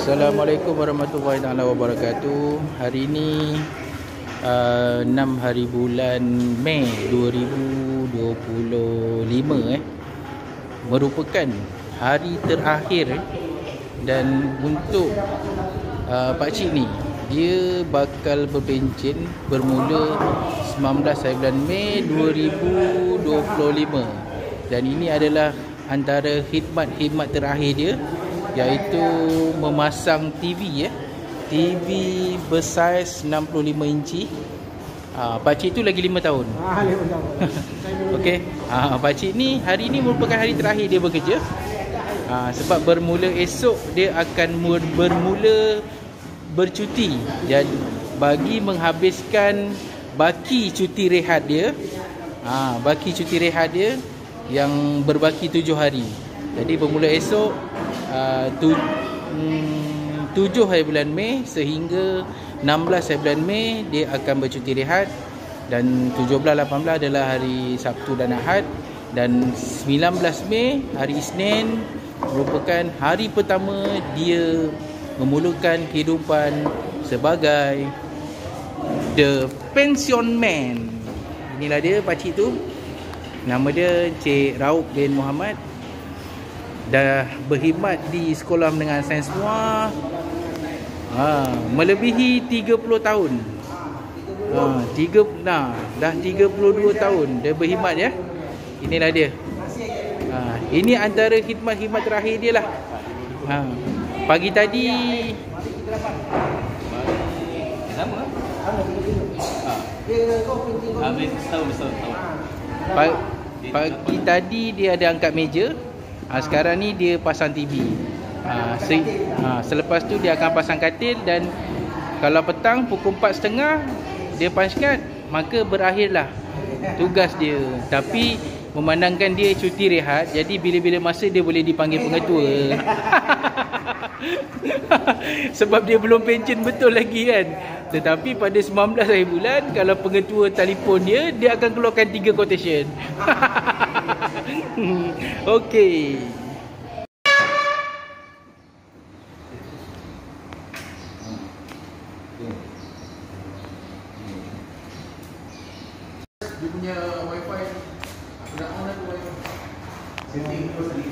Assalamualaikum warahmatullahi wabarakatuh. Hari ini 6 hari bulan Mei 2025 merupakan hari terakhir dan untuk pakcik ni dia bakal berpencen bermula 19 hari bulan Mei 2025 dan ini adalah antara khidmat-khidmat terakhir dia, iaitu memasang TV TV bersaiz 65 inci. Pakcik tu lagi 5 tahun. 5 tahun. Okey. Pakcik ni hari ni merupakan hari terakhir dia bekerja. Sebab bermula esok dia akan bermula bercuti dan bagi menghabiskan baki cuti rehat dia. Baki cuti rehat dia yang berbaki 7 hari. Jadi bermula esok 7 hari bulan Mei sehingga 16 hari bulan Mei dia akan bercuti rehat, dan 17-18 adalah hari Sabtu dan Ahad, dan 19 Mei hari Isnin merupakan hari pertama dia memulakan kehidupan sebagai the pensionman. Inilah dia pakcik tu. Nama dia Encik Raub bin Muhammad. Dah berkhidmat di Sekolah Menengah Sains Muar melebihi 30 tahun. Dah 32 tahun dia berkhidmat ya. Inilah dia. Ini antara khidmat-khidmat terakhir dia lah. Pagi tadi Pagi tadi dia ada angkat meja. Sekarang ni dia pasang TV. Selepas tu dia akan pasang katil, dan kalau petang pukul 4.30 dia punch card, maka berakhirlah tugas dia. Tapi memandangkan dia cuti rehat, jadi bila-bila masa dia boleh dipanggil pengetua. Sebab dia belum pencen betul lagi kan. Tetapi pada 19 hari bulan, kalau pengetua telefon dia akan keluarkan 3 quotation. Okey. Dia punya wifi aku nak on aku wifi. Setting terus di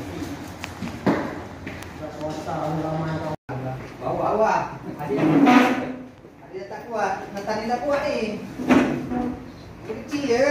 Swasta ramai kau. Bawa. Adik tak kuat. Mata ni tak kuat ni. Kecil je.